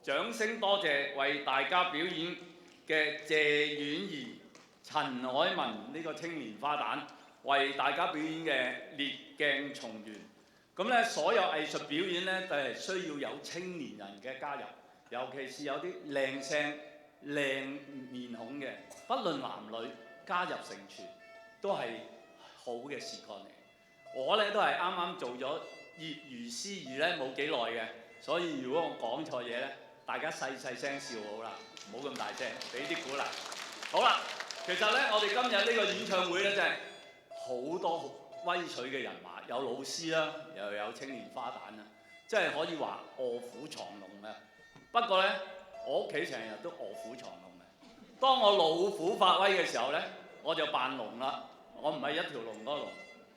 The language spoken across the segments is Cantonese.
掌聲多謝為大家表演嘅謝婉儀、陳凱文呢個青年花旦，為大家表演嘅烈鏡重圓。咁咧，所有藝術表演咧，就係需要有青年人嘅加入，尤其是有啲靚聲、靚面孔嘅，不論男女加入成全，都係好嘅事幹嚟。我咧都係啱啱做咗業餘司儀咧冇幾耐嘅，所以如果我講錯嘢咧，大家細細聲笑好啦，唔好咁大聲，俾啲鼓勵。好啦，其實咧我哋今日呢個演唱會咧真係好多威水嘅人馬，有老師啦，又有青年花旦啦，真係可以話臥虎藏龍嘅。不過咧，我屋企成日都臥虎藏龍嘅。當我老虎發威嘅時候咧，我就扮龍啦。我唔係一條龍嗰個龍，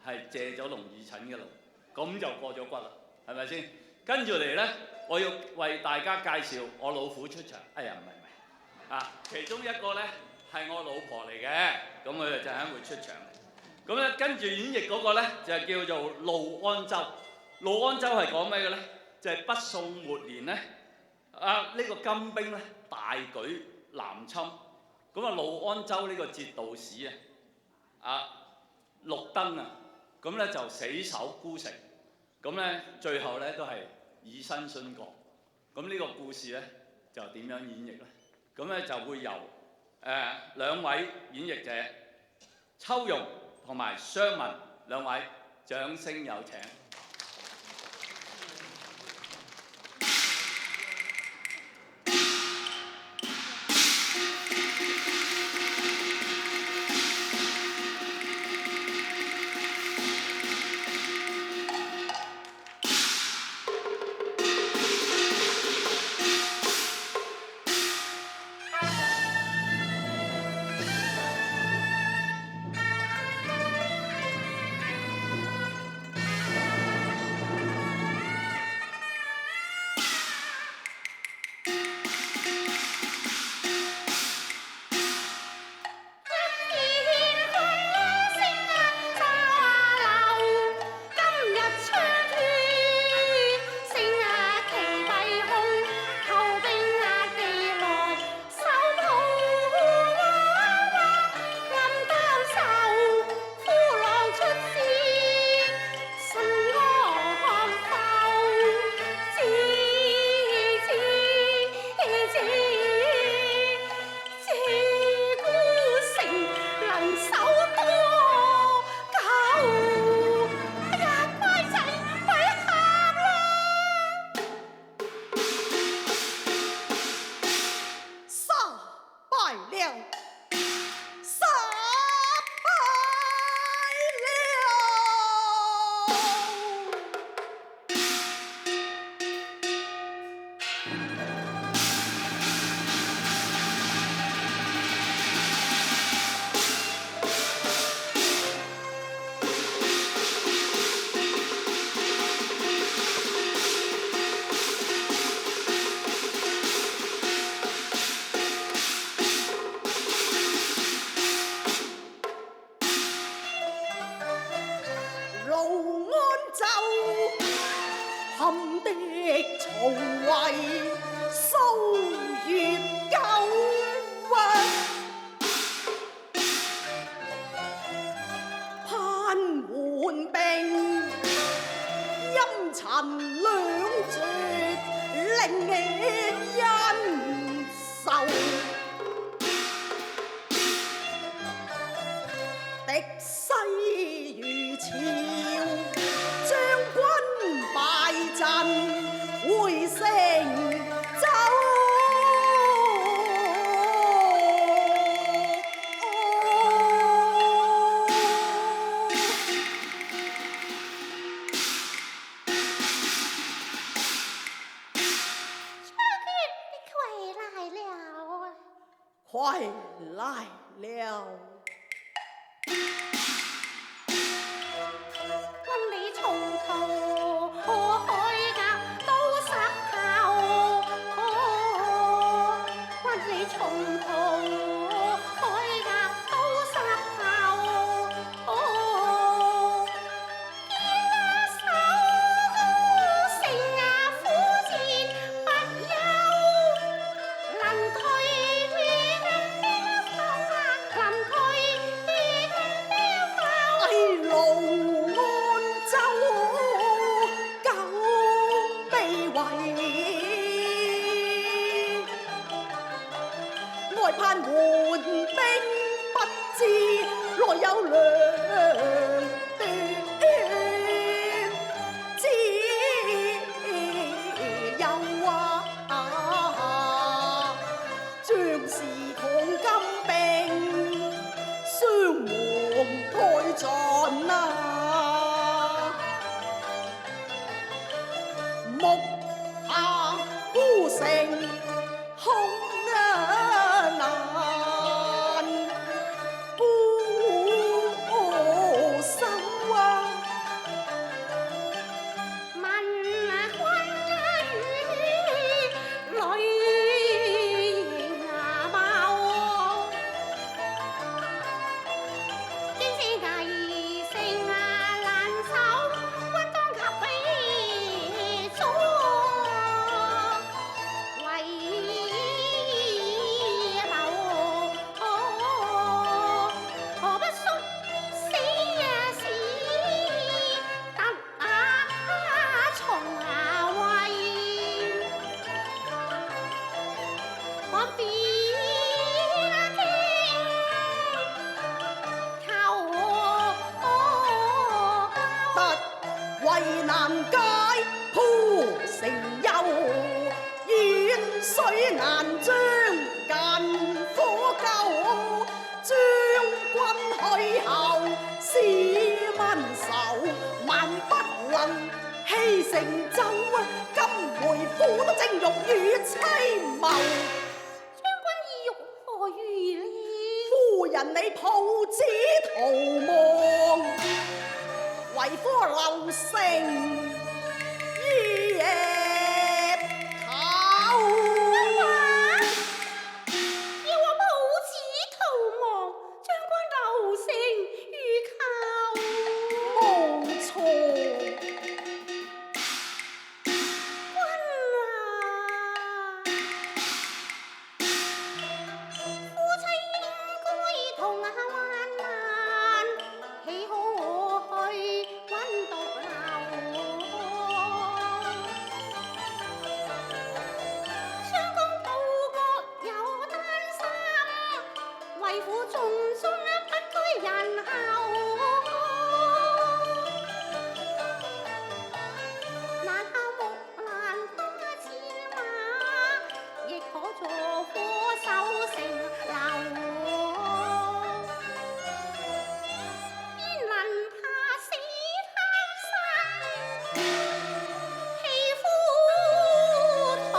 係借咗龍耳診嘅龍，咁就過咗骨啦，係咪先？跟住嚟咧，我要為大家介紹我老虎出場。哎呀，唔係啊，其中一個咧係我老婆嚟嘅，咁佢就陣間會出場。咁咧跟住演繹嗰個咧就係叫做怒安州。怒安州係講咩嘅咧？就係北宋末年咧，呢個金兵咧大舉南侵，咁啊怒安州呢個節度使陸登啊，咁咧就死守孤城，咁咧最後咧都係以身殉國。咁呢個故事咧就點樣演繹咧？咁咧就會由兩位演繹者秋容同埋湘文兩位，掌聲有請。快來了！問你從頭開呀都濕透，問你從頭開呀都濕透，見那手成苦戰不休。來盼援兵，不知來有兩端，只有將士抗金兵，雙王退盡啊！木下孤城空難，孤守啊！問君女啊貌，堅士毅性難守，君當及彼阻，為謀何不速死時，得從位，我必特為難解鋪城憂，遠水難將近火救。將軍去後是問仇，萬不能棄城走啊！今回苦得正欲與妻謀，將軍意欲何如呢？夫人你抱子逃亡，為夫留城夜逃。要我抱子逃亡，將軍留城如求。無錯，君啊，夫妻應該同患難，豈可去揾獨留？相公報國有擔心，為父從信不居人後。難孝木蘭多千馬，亦可助火守城樓。邊能怕死貪生，棄夫逃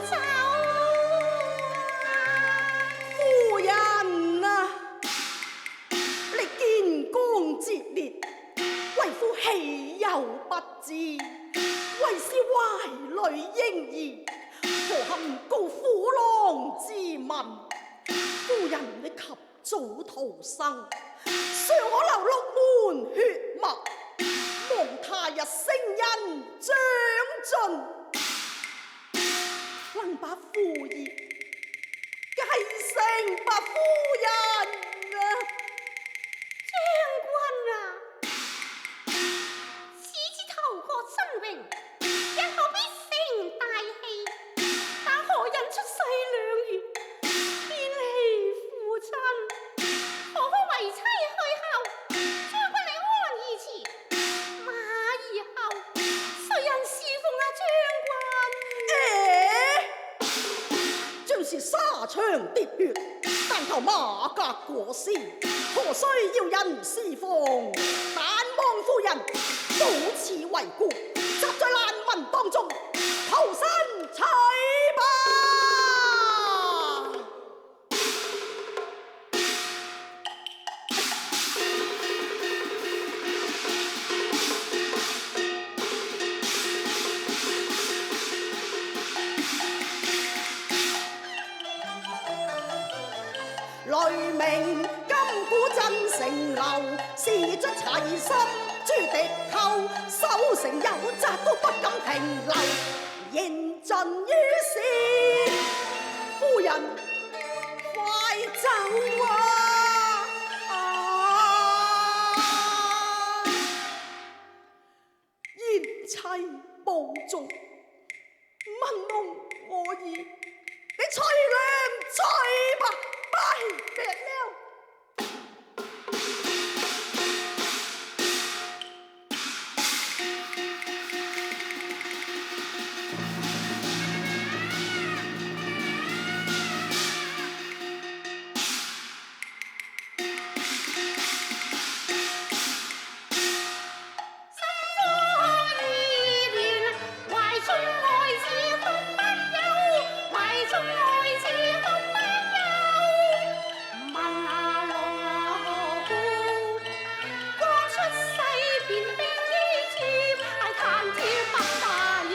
走夫人啊，你見光節烈，為夫豈有不知？為師懷裡嬰兒，何堪告虎狼之民？夫人你及早逃生，尚可留6門血脈，望他日聲恩長進，能把父業繼承白夫人啊！將軍啊，此次投國新榮，日後必成大器。但何人出世2月，偏棄父親？何可為妻去後，將軍你安兒遲？馬兒後，誰人侍奉將是沙場跌血，但求馬革裹屍，何須要人侍奉？但望夫人保持為固，集在難民當中，投身取吧！雷鳴金鼓震城樓，士卒齊心誅敵寇，守城有責都不敢停留，應盡於是夫人快走賢妻保重，問弄我意，你隨良隨吧。中愛子哭不休。問阿龍何故？剛出世便冰衣貼，係彈跳不化休。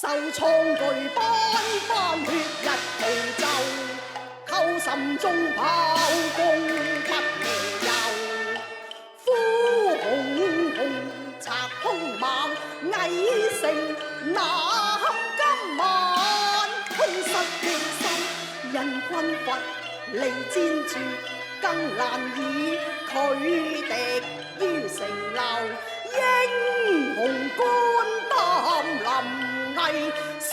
受創巨斑斑血日逃走，溝心中炮攻不離右。呼紅紅賊兇猛，偽成那今晚空失的心，因困乏離戰住，更難以拒敵於城樓。英雄肝膽臨危，選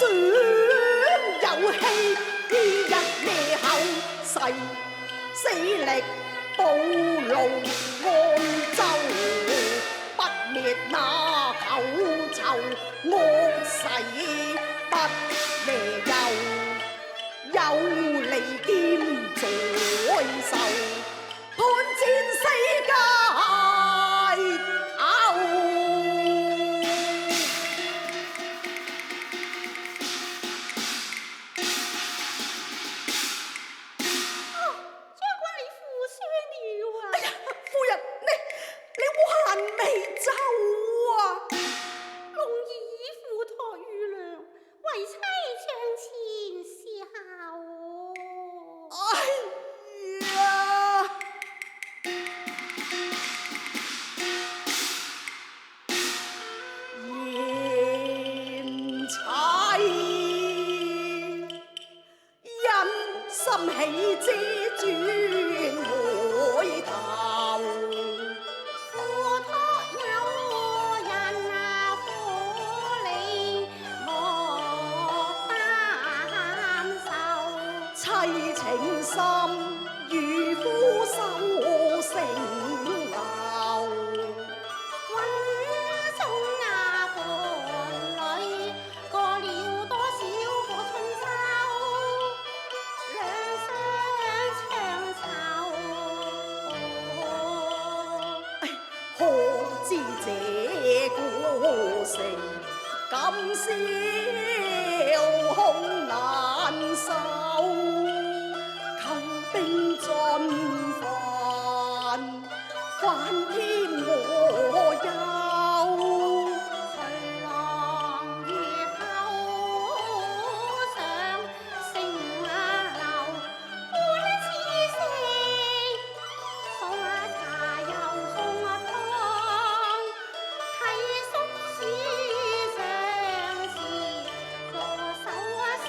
有氣於一夜後，誓死力保路安州，不滅那寇仇惡誓不夜遊，有利劍在手，判戰世界心喜之轉回頭，付託有人負你莫擔受，凄情心如苦守成流。雲中那伴侶過了多少個春秋，兩相長愁。可知這個城今宵空難守，求兵進犯，反添我憂。隨浪月後上城樓，半次食送茶又送湯，睇宿書上時助手城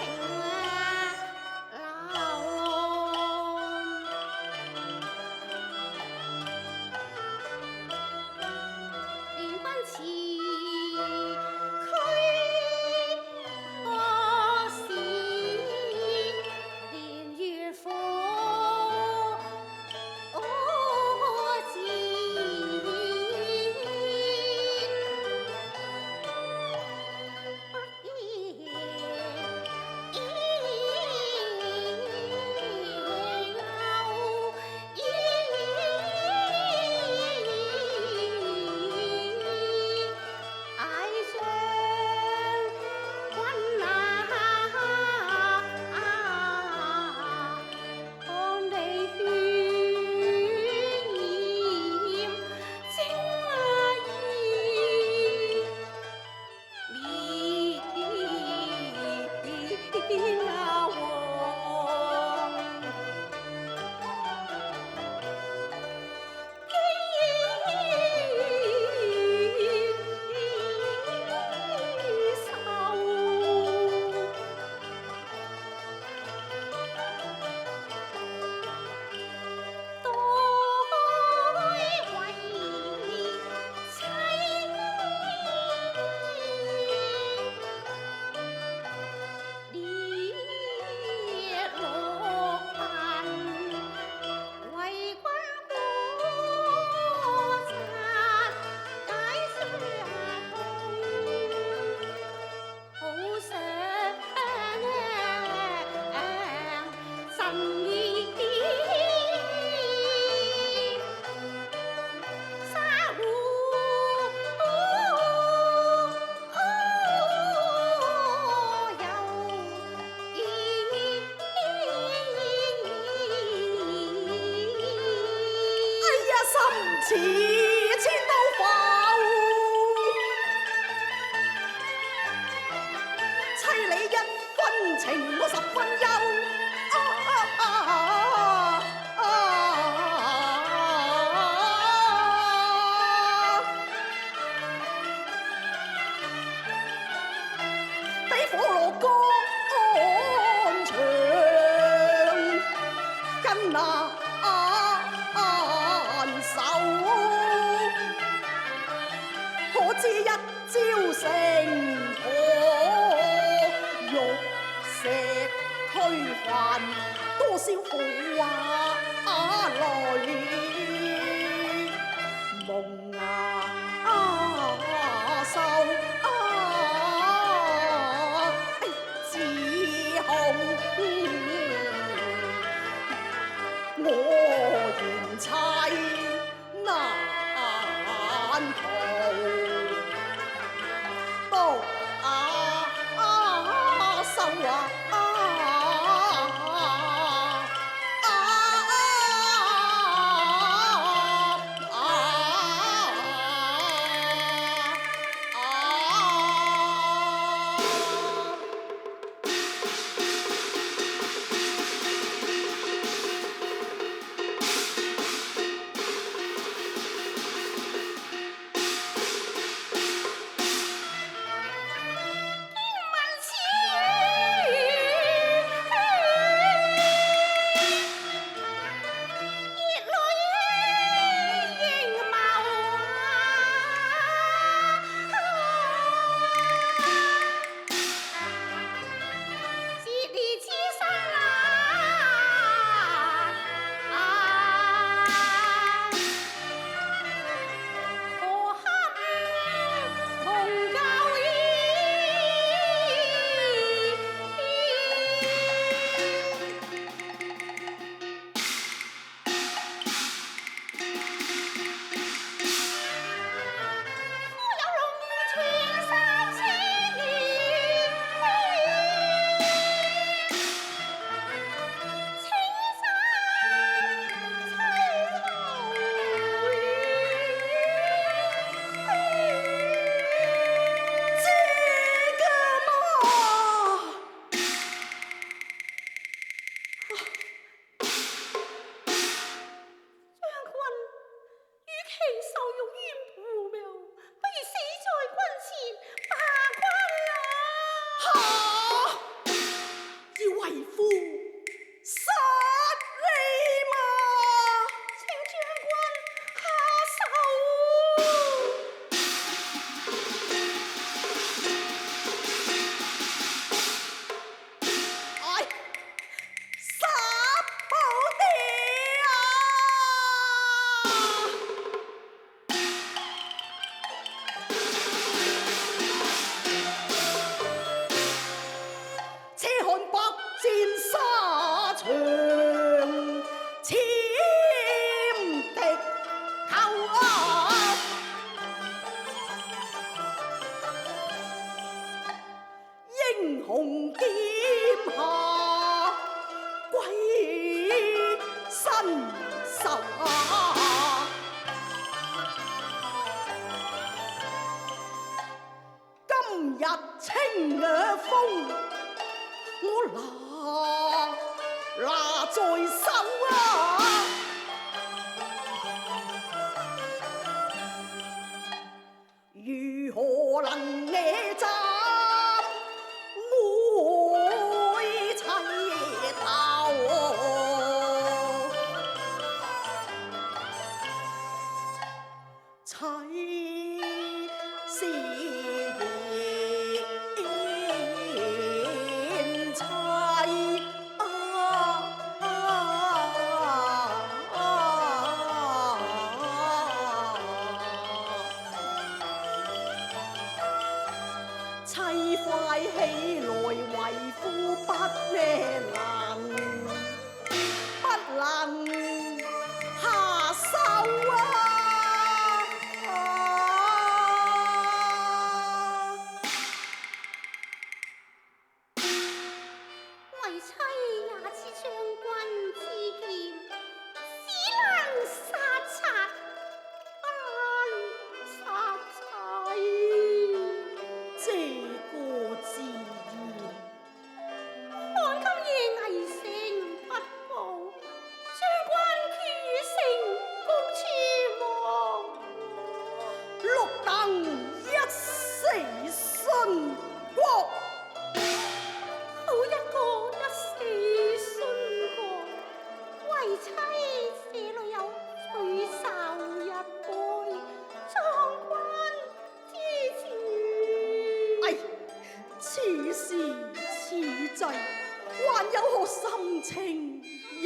似千刀否？妻你一分情，我十分憂。比火爐乾牆，更難受。可知一朝成婆，玉石俱焚，多少苦話來夢愁。只恐我賢妻難逃，獨守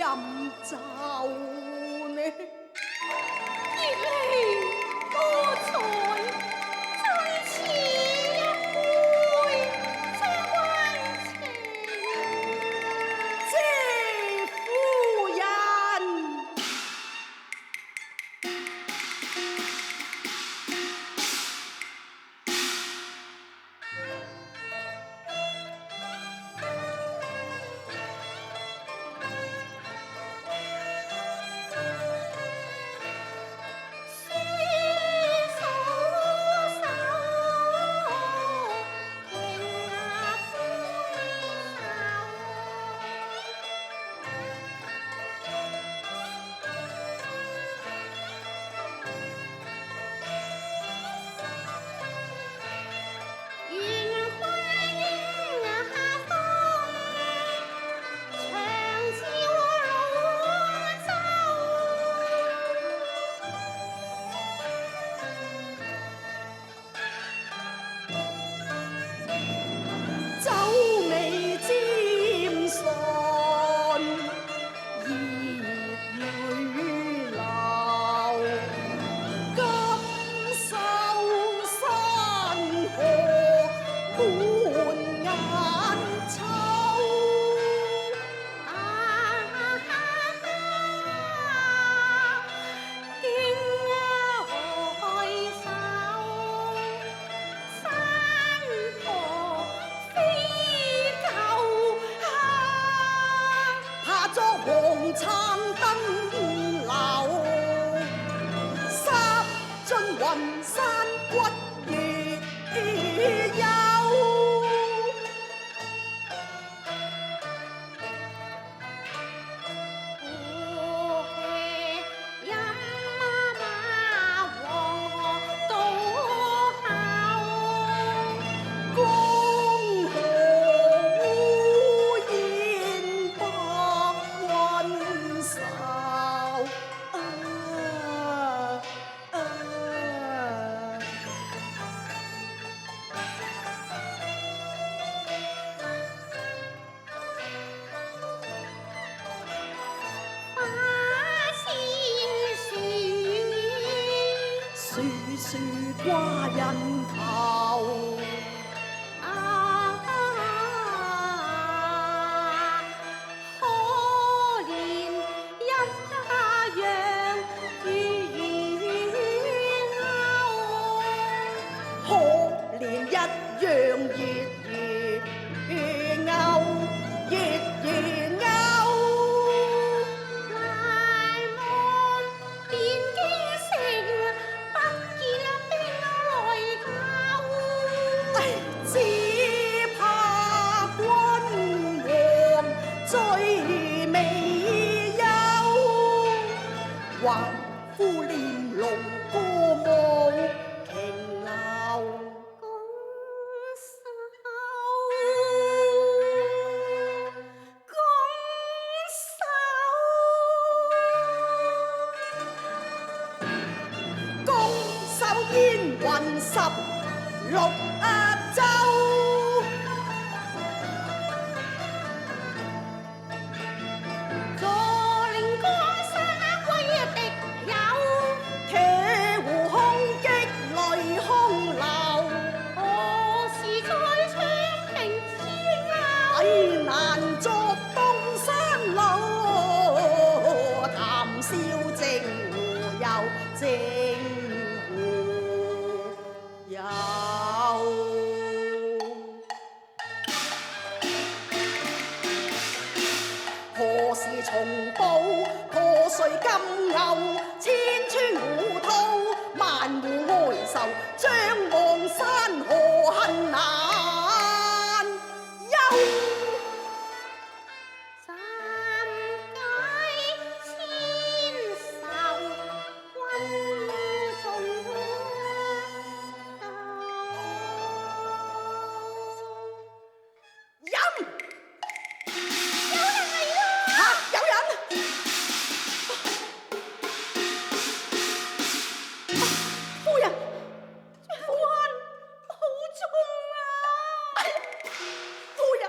飲酒呢？月離多彩，再此一杯，這關情。謝夫人。樹掛人頭。可憐一樣如牛，可憐一樣如牛，如牛。來往汴京城，不見兵來救。只怕君王最美優，還夫念奴歌舞瓊樓。攻守燕雲16州，坐領江山歸敵友，騎胡空擊雷空流，何時再唱平天下？危難作東山路，談笑正湖遊正湖遊。何時重補破碎金牛？千村胡塗萬戶哀愁，將望山河恨難休。暫解千愁君送飲！有人嚟啦！嚇！有人！夫人，長官，好重啊！夫人，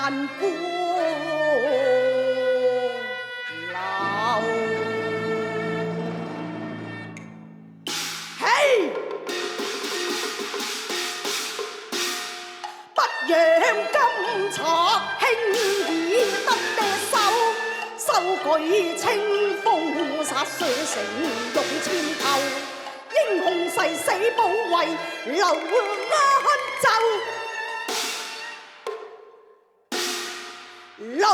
萬古流。嘿，不讓金賊輕易得手，收舉清風殺碎成用千頭，英雄誓死保衛留安州。留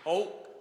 好。